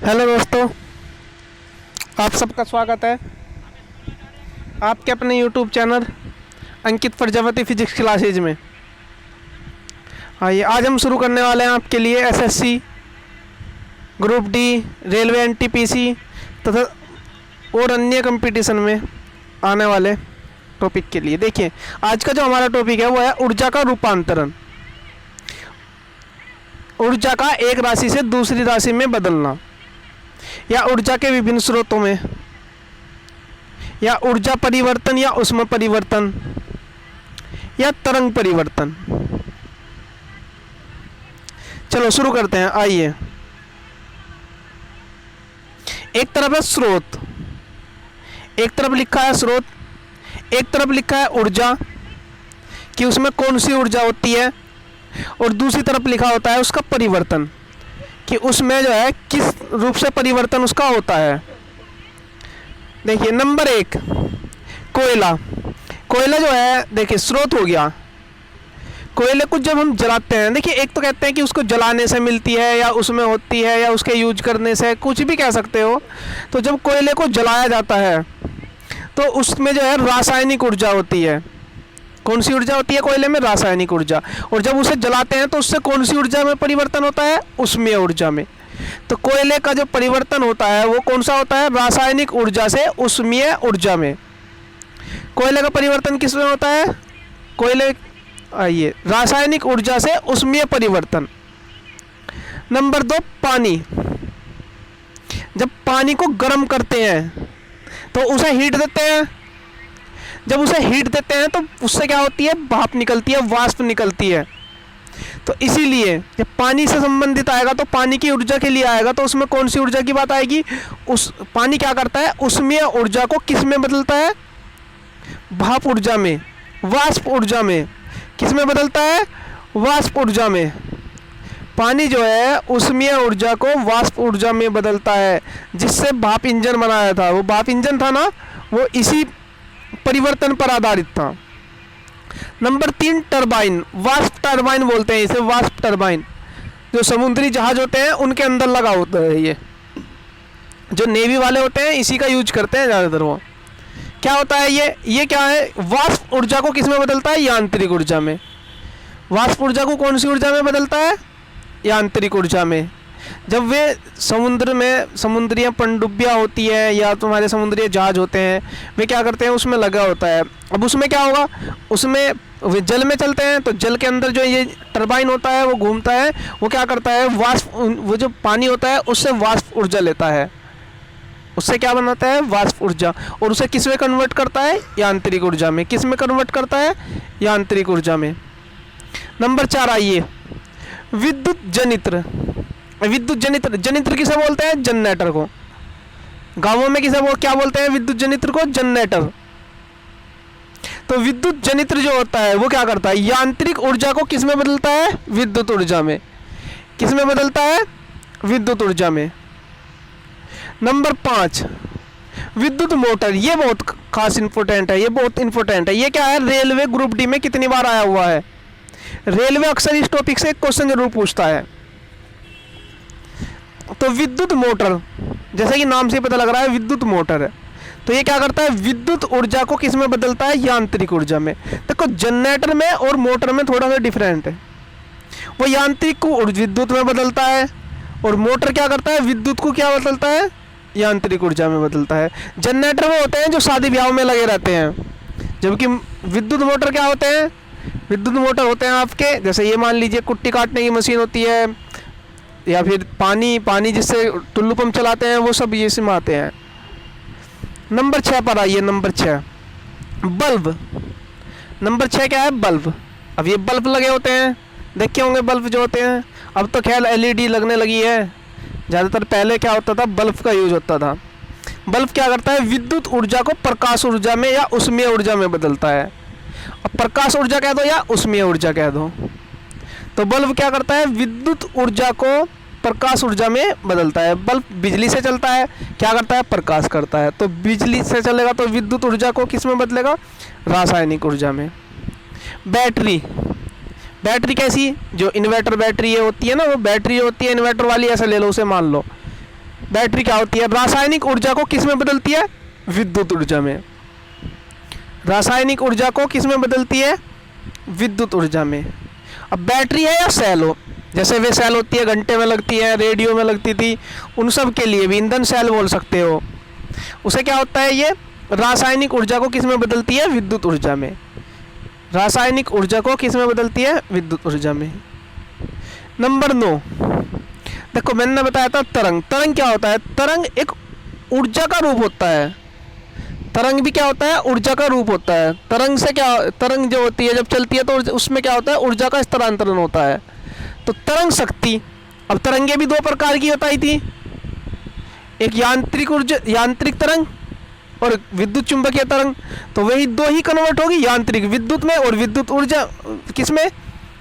Hello दोस्तों, आप सबका स्वागत है आपके अपने यूट्यूब चैनल अंकित प्रजापति फिजिक्स क्लासेज में। आइए, आज हम शुरू करने वाले हैं आपके लिए SSC, group D, railway NTPC तथा और अन्य कंपटीशन में आने वाले टॉपिक के लिए। देखिए, आज का जो हमारा टॉपिक है वो है ऊर्जा का रूपांतरण। ऊर्जा का एक राशि से दूसरी राशि में बदलना, या ऊर्जा के विभिन्न स्रोतों में, या ऊर्जा परिवर्तन, या ऊष्मा परिवर्तन, या तरंग परिवर्तन। चलो शुरू करते हैं। आइए, एक तरफ है स्रोत, एक तरफ लिखा है स्रोत, एक तरफ लिखा है ऊर्जा कि उसमें कौन सी ऊर्जा होती है, और दूसरी तरफ लिखा होता है उसका परिवर्तन कि उसमें जो है किस रूप से परिवर्तन उसका होता है। देखिए, नंबर एक, कोयला। कोयला जो है, देखिए स्रोत हो गया। कोयले को जब हम जलाते हैं, देखिए एक तो कहते हैं कि उसको जलाने से मिलती है, या उसमें होती है, या उसके यूज करने से, कुछ भी कह सकते हो। तो जब कोयले को जलाया जाता है तो उसमें जो है रासायनिक ऊर्जा होती है। कौन सी ऊर्जा होती है कोयले में? रासायनिक ऊर्जा। और जब उसे जलाते हैं तो उससे कौन सी ऊर्जा में परिवर्तन होता है? ऊष्मीय ऊर्जा में। तो कोयले का जो परिवर्तन होता है वो कौन सा होता है? रासायनिक ऊर्जा से ऊष्मीय ऊर्जा में। कोयले का परिवर्तन किस में होता है? कोयले, आइए, रासायनिक ऊर्जा से ऊष्मीय परिवर्तन। नंबर दो, पानी। जब पानी को गर्म करते हैं तो उसे हीट देते हैं। जब उसे हीट देते हैं तो उससे क्या होती है? भाप निकलती है, वाष्प निकलती है। तो इसीलिए जब पानी से संबंधित आएगा तो पानी की ऊर्जा के लिए आएगा, तो उसमें कौन सी ऊर्जा की बात आएगी? उस पानी क्या करता है? ऊष्मीय ऊर्जा को किस में बदलता है? भाप ऊर्जा में, वाष्प ऊर्जा में। किस में बदलता है? वाष्प ऊर्जा में। पानी जो है ऊष्मीय ऊर्जा को वाष्प ऊर्जा में बदलता है, जिससे भाप इंजन बनाया था। वो भाप इंजन था ना, वो इसी परिवर्तन पर आधारित था। नंबर तीन, टरबाइन। वाष्प टरबाइन बोलते हैं इसे, वाष्प टरबाइन। जो समुद्री जहाज होते हैं उनके अंदर लगा होता है ये, जो नेवी वाले होते हैं इसी का यूज करते हैं ज़्यादातर। वो क्या होता है? ये क्या है? वाष्प ऊर्जा को किस में बदलता है? यांत्रिक ऊर्जा में। वाष्प ऊर्जा को कौन सी ऊर्जा में बदलता है? यांत्रिक ऊर्जा में। जब वे समुद्र में समुद्रीय पनडुब्बियाँ होती है, या तुम्हारे समुद्रीय जहाज होते हैं, वे क्या करते हैं? उसमें लगा होता है। अब उसमें क्या होगा? उसमें वे जल में चलते हैं, तो जल के अंदर जो ये टरबाइन होता है वो घूमता है। वो क्या करता है? वाष्प, वो जो पानी होता है उससे वाष्प ऊर्जा लेता है। उससे क्या बनाता है? वाष्प ऊर्जा। और उसे किस में कन्वर्ट करता है? यांत्रिक ऊर्जा में। किस में कन्वर्ट करता है? यांत्रिक ऊर्जा में। नंबर चार, आइए, विद्युत जनित्र। विद्युत जनित्र, जनित्र किसे बोलते हैं? जनरेटर को। गांवों में क्या बोलते हैं विद्युत जनित्र को? जनरेटर। तो विद्युत जनित्र जो होता है वो क्या करता है? यांत्रिक ऊर्जा को किस में बदलता है? विद्युत ऊर्जा में। किस में बदलता है? विद्युत ऊर्जा में। नंबर पाँच, विद्युत मोटर। ये बहुत खास इंपॉर्टेंट है, ये बहुत इंपॉर्टेंट है। ये क्या है? रेलवे ग्रुप डी में कितनी बार आया हुआ है। रेलवे अक्सर इस टॉपिक से एक क्वेश्चन जरूर पूछता है। तो विद्युत मोटर, जैसे कि नाम से पता लग रहा है विद्युत मोटर है, तो ये क्या करता है? विद्युत ऊर्जा को किस में बदलता है? यांत्रिक ऊर्जा में। देखो, जनरेटर में और मोटर में थोड़ा सा डिफरेंट है। वो यांत्रिक को विद्युत में बदलता है, और मोटर क्या करता है? विद्युत को क्या बदलता है? यांत्रिक ऊर्जा में बदलता है। जनरेटर वो होते हैं जो शादी ब्याह में लगे रहते हैं, जबकि विद्युत मोटर क्या होते हैं? विद्युत मोटर होते हैं आपके, जैसे ये मान लीजिए कुट्टी काटने की मशीन होती है, या फिर पानी जिससे टुल्लू पंप चलाते हैं, वो सब ये इसमें आते हैं। नंबर छः पर आइए। नंबर छः, बल्ब। नंबर छः क्या है? बल्ब। अब ये बल्ब लगे होते हैं, देखे होंगे बल्ब जो होते हैं। अब तो खैर एलईडी लगने लगी है, ज़्यादातर पहले क्या होता था? बल्ब का यूज होता था। बल्ब क्या करता है? विद्युत ऊर्जा को प्रकाश ऊर्जा में या ऊष्मीय ऊर्जा में बदलता है। अब प्रकाश ऊर्जा कह दो या ऊष्मीय ऊर्जा कह दो, तो बल्ब क्या करता है? विद्युत ऊर्जा को प्रकाश ऊर्जा में बदलता है। बल्ब बिजली से चलता है, क्या करता है? प्रकाश करता है। तो बिजली से चलेगा तो विद्युत ऊर्जा को किस में बदलेगा? रासायनिक ऊर्जा में। बैटरी। बैटरी कैसी? जो इन्वर्टर बैटरी ये होती है ना, वो बैटरी होती है इन्वर्टर वाली, ऐसा ले लो, उसे मान लो। बैटरी क्या होती है, रासायनिक ऊर्जा को किस में बदलती है, विद्युत ऊर्जा में। रासायनिक ऊर्जा को किस में बदलती है, विद्युत ऊर्जा में। अब बैटरी है या सेल हो, जैसे वे सेल होती है घंटे में लगती है, रेडियो में लगती थी, उन सब के लिए भी ईंधन सेल बोल सकते हो। उसे क्या होता है, ये रासायनिक ऊर्जा को किस में बदलती है, विद्युत ऊर्जा में। रासायनिक ऊर्जा को किस में बदलती है, विद्युत ऊर्जा में। नंबर 9, देखो मैंने बताया था तरंग। तरंग क्या होता है, तरंग एक ऊर्जा का रूप होता है। तरंग भी क्या होता है, ऊर्जा का रूप होता है। तरंग से क्या, तरंग जो होती है जब चलती है तो उसमें क्या होता है, ऊर्जा का स्थानांतरण होता है। तो तरंग शक्ति, अब तरंगे भी दो प्रकार की बताई थी, एक यांत्रिक ऊर्जा, यांत्रिक तरंग और विद्युत चुंबकीय तरंग। तो वही दो ही कन्वर्ट होगी, यांत्रिक विद्युत में और विद्युत ऊर्जा किसमें,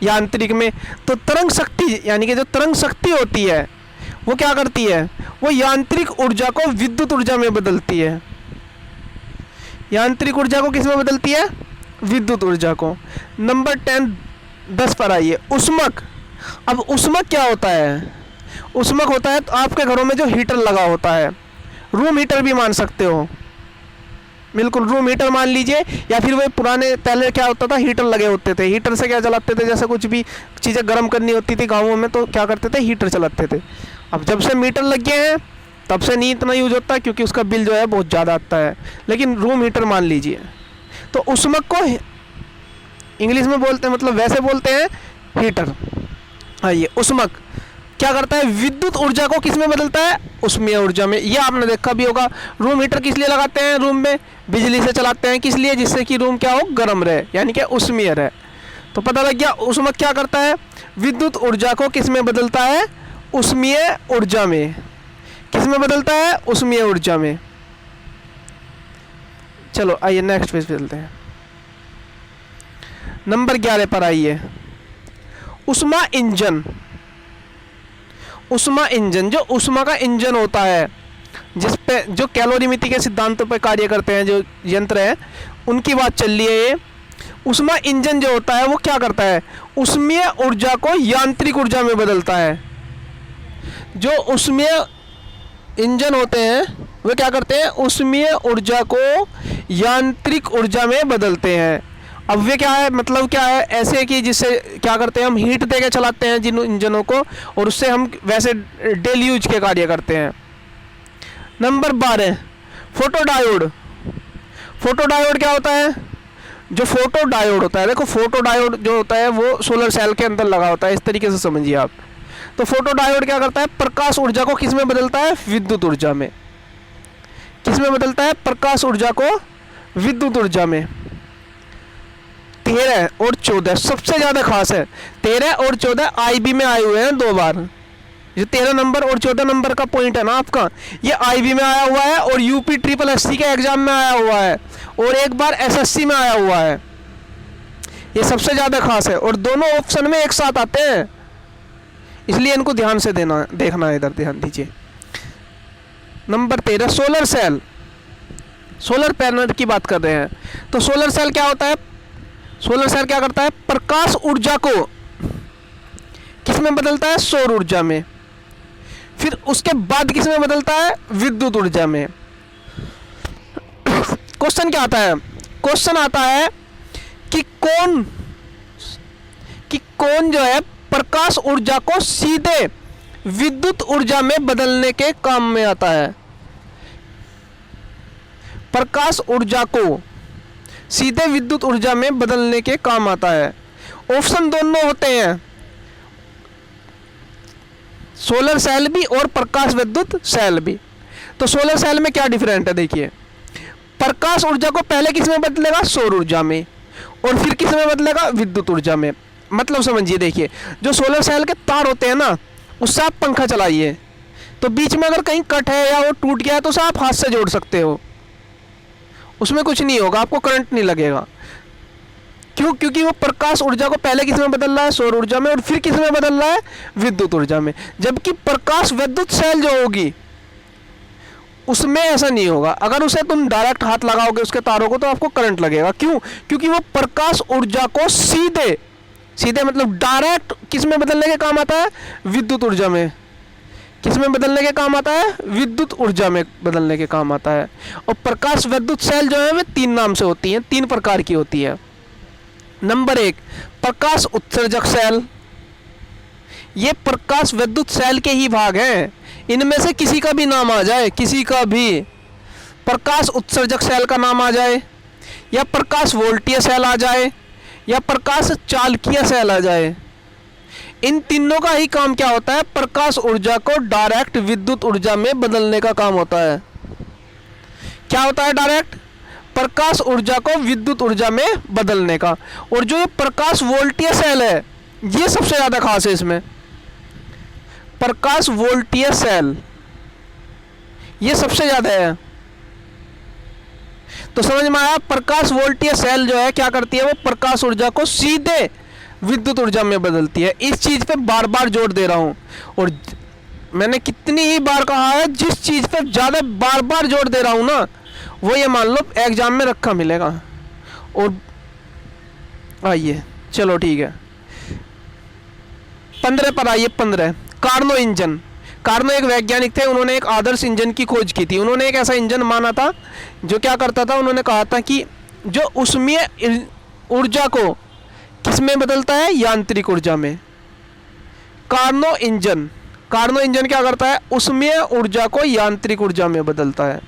यांत्रिक में। तो तरंग शक्ति यानी कि जो तरंग शक्ति होती है वो क्या करती है, वो यांत्रिक ऊर्जा को विद्युत ऊर्जा में बदलती है। यांत्रिक ऊर्जा को किस में बदलती है, विद्युत ऊर्जा को। नंबर 10 पर आइए, उष्मक। अब उष्मक क्या होता है, उष्मक होता है तो आपके घरों में जो हीटर लगा होता है, रूम हीटर भी मान सकते हो, बिल्कुल रूम हीटर मान लीजिए, या फिर वही पुराने पहले क्या होता था, हीटर लगे होते थे। हीटर से क्या चलाते थे, जैसे कुछ भी चीज़ें गर्म करनी होती थी गाँवों में तो क्या करते थे, हीटर चलाते थे। अब जब से मीटर लग गए हैं तब से नहीं इतना यूज होता, क्योंकि उसका बिल जो है बहुत ज़्यादा आता है, लेकिन रूम हीटर मान लीजिए। तो उष्मक को इंग्लिश में बोलते हैं, मतलब वैसे बोलते हैं हीटर। आइए, उष्मक क्या करता है, विद्युत ऊर्जा को किस में बदलता है, उष्मीय ऊर्जा में। ये आपने देखा भी होगा, रूम हीटर किस लिए लगाते हैं, रूम में बिजली से चलाते हैं, किस लिए, जिससे कि रूम क्या हो, गर्म रहे, यानी कि उष्मीय रहे। तो पता लग गया, उष्मक क्या करता है, विद्युत ऊर्जा को किस में बदलता है, उष्मीय ऊर्जा में। किस में बदलता है, उष्मीय ऊर्जा में। चलो आइए नेक्स्ट पेज पे चलते हैं। नंबर 11 पर आइए, उष्मा इंजन। उष्मा इंजन, जो उष्मा का इंजन होता है, जिस पे जो कैलोरीमिति के सिद्धांतों पर कार्य करते हैं जो यंत्र हैं, उनकी बात चल रही है ये। उष्मा इंजन जो होता है वो क्या करता है, उष्मीय ऊर्जा को यांत्रिक ऊर्जा में बदलता है। जो उष्मीय इंजन होते हैं वे क्या करते हैं, उष्मीय ऊर्जा को यांत्रिक ऊर्जा में बदलते हैं। अब वे क्या है, मतलब क्या है, ऐसे कि जिससे क्या करते हैं, हम हीट दे के चलाते हैं जिन इंजनों को, और उससे हम वैसे डेली यूज के कार्य करते हैं। Number 12, photo diode. Photo diode क्या होता है, जो फोटो डायोड होता है, देखो फोटो डायोड जो होता है वो सोलर सेल के अंदर लगा होता है, इस तरीके से समझिए आप। तो फोटो डायोड क्या करता है, प्रकाश ऊर्जा को किस में बदलता है, विद्युत ऊर्जा में। किस में बदलता है, प्रकाश ऊर्जा को विद्युत ऊर्जा में। 13 और 14 सबसे ज्यादा खास है। 13 और 14 आईबी में आए हुए हैं 2 बार। जो 13 नंबर और 14 नंबर का पॉइंट है ना आपका, ये आईबी में आया हुआ है, और यूपी ट्रिपल एससी के एग्जाम में आया हुआ है, और एक बार एसएससी में आया हुआ है। ये सबसे ज्यादा खास है, और दोनों ऑप्शन में एक साथ आते हैं, इसलिए इनको ध्यान से देखना है, इधर ध्यान दीजिए। Number 13, solar cell. Solar panel की बात कर रहे हैं। तो सोलर सेल क्या होता है, सोलर सेल क्या करता है, प्रकाश ऊर्जा को किस में बदलता है, सौर ऊर्जा में। फिर उसके बाद किस में बदलता है, विद्युत ऊर्जा में। क्वेश्चन क्या आता है, क्वेश्चन आता है कि कौन जो है प्रकाश ऊर्जा को सीधे विद्युत ऊर्जा में बदलने के काम में आता है। प्रकाश ऊर्जा को सीधे विद्युत ऊर्जा में बदलने के काम आता है। ऑप्शन दोनों होते हैं, सोलर सेल भी और प्रकाश विद्युत सेल भी। तो सोलर सेल में क्या डिफरेंट है, देखिए, प्रकाश ऊर्जा को पहले किस में बदलेगा, सौर ऊर्जा में, और फिर किस में बदलेगा, विद्युत ऊर्जा में। मतलब समझिए, देखिए जो सोलर सेल के तार होते हैं ना, उससे आप पंखा चलाइए, तो बीच में अगर कहीं कट है या वो टूट गया है तो उसे आप हाथ से जोड़ सकते हो, उसमें कुछ नहीं होगा, आपको करंट नहीं लगेगा। क्यों, क्योंकि वो प्रकाश ऊर्जा को पहले किस में बदल रहा है, सौर ऊर्जा में, और फिर किस में बदल रहा है, विद्युत ऊर्जा में। जबकि प्रकाश विद्युत सेल जो होगी उसमें ऐसा नहीं होगा। अगर उसे तुम डायरेक्ट हाथ लगाओगे उसके तारों को तो आपको करंट लगेगा। क्यों, क्योंकि वो प्रकाश ऊर्जा को सीधे मतलब डायरेक्ट किस में बदलने के काम आता है, विद्युत ऊर्जा में। किस में बदलने के काम आता है? विद्युत ऊर्जा में बदलने के काम आता है। और प्रकाश विद्युत सेल जो है वे 3 नाम से होती हैं, 3 प्रकार की होती है। नंबर 1 प्रकाश उत्सर्जक सेल। ये प्रकाश विद्युत सेल के ही भाग हैं, इनमें से किसी का भी नाम आ जाए, किसी का भी, प्रकाश उत्सर्जक सेल का नाम आ जाए, या प्रकाश वोल्टीय सेल आ जाए, या प्रकाश चालकीय सेल आ जाए, इन तीनों का ही काम क्या होता है? प्रकाश ऊर्जा को डायरेक्ट विद्युत ऊर्जा में बदलने का काम होता है। क्या होता है? डायरेक्ट प्रकाश ऊर्जा को विद्युत ऊर्जा में बदलने का। और जो ये प्रकाश वोल्टीय सेल है, ये सबसे ज्यादा खास है इसमें। प्रकाश वोल्टीय सेल ये सबसे ज्यादा है। तो समझ में आया? प्रकाश वोल्टीय सेल जो है क्या करती है? वो प्रकाश ऊर्जा को सीधे विद्युत ऊर्जा में बदलती है। इस चीज पे बार बार जोर दे रहा हूं, और मैंने कितनी ही बार कहा है, जिस चीज पे ज्यादा बार बार जोर दे रहा हूं ना, वो ये मान लो एग्जाम में रखा मिलेगा। और आइए चलो ठीक है, 15 पर आइए। 15 कार्नो इंजन। कार्नो एक वैज्ञानिक थे, उन्होंने एक आदर्श इंजन की खोज की थी। उन्होंने एक ऐसा इंजन माना था जो क्या करता था, उन्होंने कहा था कि जो ऊष्मीय ऊर्जा को किस में बदलता है? यांत्रिक ऊर्जा में। कार्नो इंजन, कार्नो इंजन क्या करता है? ऊष्मीय ऊर्जा को यांत्रिक ऊर्जा में बदलता है।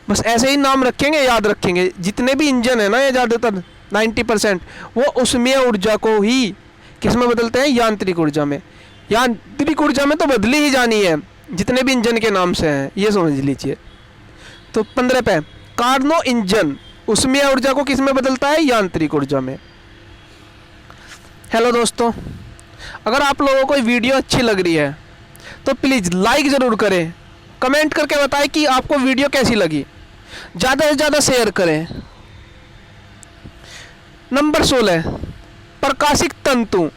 बस ऐसे ही नाम रखेंगे, याद रखेंगे। जितने भी इंजन है ना, ये ज़्यादातर 90% वो ऊष्मीय ऊर्जा को ही किस में बदलते हैं? यांत्रिक ऊर्जा में। यांत्रिक ऊर्जा में तो बदली ही जानी है, जितने भी इंजन के नाम से हैं, ये समझ लीजिए। तो 15 पे कार्नो इंजन ऊष्मीय ऊर्जा को किस में बदलता है? यांत्रिक ऊर्जा में। हेलो दोस्तों, अगर आप लोगों को वीडियो अच्छी लग रही है तो प्लीज़ लाइक ज़रूर करें, कमेंट करके बताएं कि आपको वीडियो कैसी लगी, ज़्यादा से ज़्यादा शेयर करें। नंबर 16 प्रकाशिक तंतु।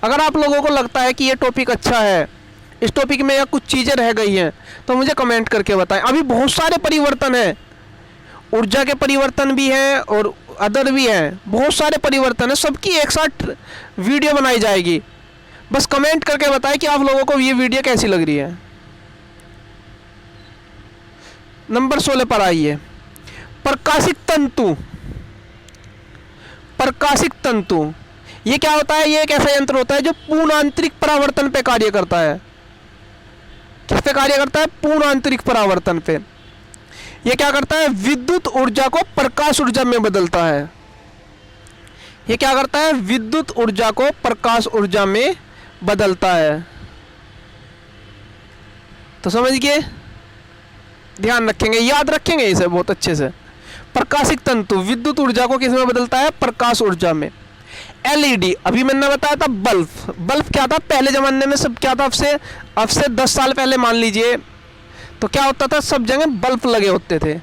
अगर आप लोगों को लगता है कि ये टॉपिक अच्छा है, इस टॉपिक में या कुछ चीज़ें रह गई हैं, तो मुझे कमेंट करके बताएं। अभी बहुत सारे परिवर्तन हैं, ऊर्जा के परिवर्तन भी हैं और अदर भी हैं, बहुत सारे परिवर्तन है, सबकी एक साथ वीडियो बनाई जाएगी। बस कमेंट करके बताएं कि आप लोगों को ये वीडियो कैसी लग रही है। नंबर 16 पर आइए। प्रकाशिक तंतु। प्रकाशिक तंतु ये क्या होता है? ये एक ऐसा यंत्र होता है जो पूर्ण आंतरिक परावर्तन पे कार्य करता है। किस पे कार्य करता है? पूर्ण आंतरिक परावर्तन पे। ये क्या करता है? विद्युत ऊर्जा को प्रकाश ऊर्जा में बदलता है। ये क्या करता है? विद्युत ऊर्जा को प्रकाश ऊर्जा में बदलता है। तो समझ गए? ध्यान रखेंगे, याद रखेंगे इसे बहुत अच्छे से। प्रकाशिक तंतु विद्युत ऊर्जा को किस में बदलता है? प्रकाश ऊर्जा में। एलईडी, अभी मैंने बताया था बल्ब। बल्ब क्या था? पहले जमाने में सब क्या था? अब से 10 साल पहले मान लीजिए तो क्या होता था? सब जगह बल्ब लगे होते थे।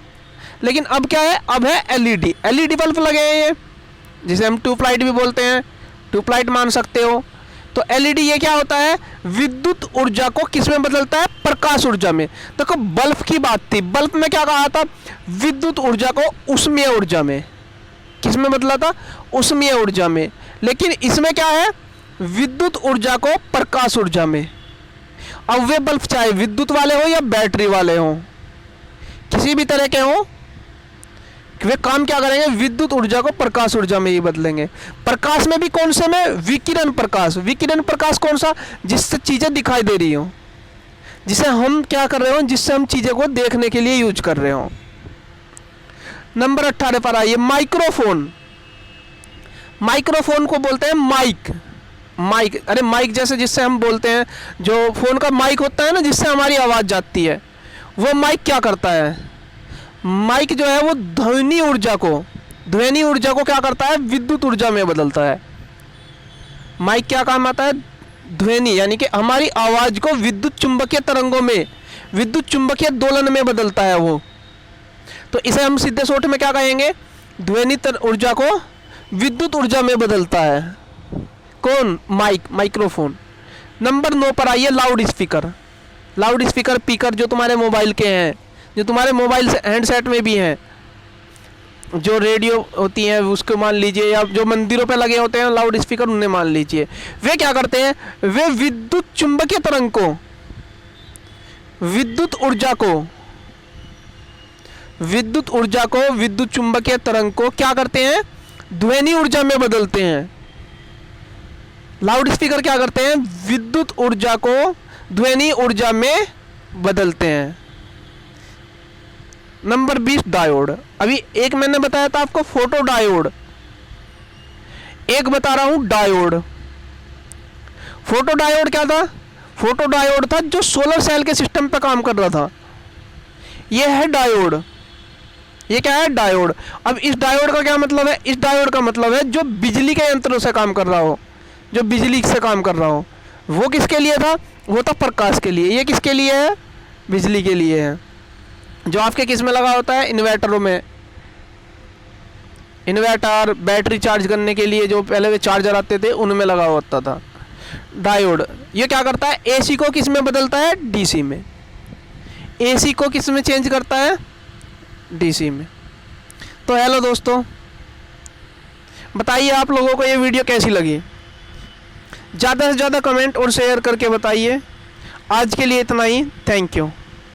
लेकिन अब क्या है? अब है एलईडी। एलईडी बल्ब लगे हैं, ये जिसे हम ट्यूबलाइट भी बोलते हैं, ट्यूबलाइट मान सकते हो। तो एलईडी ये क्या होता है? विद्युत ऊर्जा को किस में बदलता है? प्रकाश ऊर्जा में। देखो बल्ब की बात थी, बल्ब में क्या कहा था? विद्युत ऊर्जा को ऊष्मीय ऊर्जा में। किस में बदला था? ऊष्मीय ऊर्जा में। लेकिन इसमें क्या है? विद्युत ऊर्जा को प्रकाश ऊर्जा में। अब वे बल्ब चाहे विद्युत वाले हो या बैटरी वाले हो, किसी भी तरह के हो, वे काम क्या करेंगे? विद्युत ऊर्जा को प्रकाश ऊर्जा में ही बदलेंगे। प्रकाश में भी कौन से में? विकिरण प्रकाश। विकिरण प्रकाश कौन सा? जिससे चीजें दिखाई दे रही हो, जिसे हम क्या कर रहे हो? जिससे हम चीजें को देखने के लिए यूज कर रहे हो। नंबर 18 पर आइए। माइक्रोफोन। माइक्रोफोन को बोलते हैं माइक। माइक, अरे माइक जैसे जिससे हम बोलते हैं, जो फोन का माइक होता है ना, जिससे हमारी आवाज़ जाती है, वो माइक क्या करता है? माइक जो है वो ध्वनि ऊर्जा को क्या करता है? विद्युत ऊर्जा में बदलता है। माइक क्या काम आता है? ध्वनि, यानी कि हमारी आवाज़ को विद्युत चुंबकीय तरंगों में, विद्युत चुंबकीय दोलन में बदलता है वो। तो इसे हम सीधे शॉर्ट में क्या कहेंगे? ध्वनि ऊर्जा को विद्युत ऊर्जा में बदलता है। कौन? Mic, microphone. नंबर 9 पर आइए। Loud speaker. लाउड स्पीकर पीकर जो तुम्हारे मोबाइल के हैं, जो तुम्हारे मोबाइल से हैंडसेट में भी हैं, जो रेडियो होती हैं उसको मान लीजिए, या जो मंदिरों पे लगे होते हैं लाउड स्पीकर, उन्हें मान लीजिए। वे क्या करते हैं? वे विद्युत चुंबकीय तरंग को विद्युत ऊर्जा को विद्युत चुंबकीय तरंग को क्या करते हैं, ध्वनि ऊर्जा में बदलते हैं। लाउड स्पीकर क्या करते हैं, विद्युत ऊर्जा को ध्वनि ऊर्जा में बदलते हैं। Number 20 diode. अभी एक मैंने बताया था आपको फोटो डायोड, एक बता रहा हूं डायोड। फोटो डायोड क्या था, फोटो डायोड था जो सोलर सेल के सिस्टम पे काम कर रहा था। यह है डायोड, ये क्या है, डायोड। अब इस डायोड का क्या मतलब है, इस डायोड का मतलब है जो बिजली के यंत्रों से काम कर रहा हो, जो बिजली से काम कर रहा हो। वो किसके लिए था, वो था प्रकाश के लिए। ये किसके लिए है, बिजली के लिए है। जो आपके किस में लगा होता है, इन्वर्टरों में, इन्वर्टर बैटरी चार्ज करने के लिए जो पहले वे चार्जर आते थे उनमें लगा होता था डायोड। ये क्या करता है, एसी को किस में बदलता है, डीसी में। एसी को किस में चेंज करता है, डीसी में। तो हेलो दोस्तों, बताइए आप लोगों को ये वीडियो कैसी लगी। ज़्यादा से ज़्यादा कमेंट और शेयर करके बताइए। आज के लिए इतना ही, थैंक यू।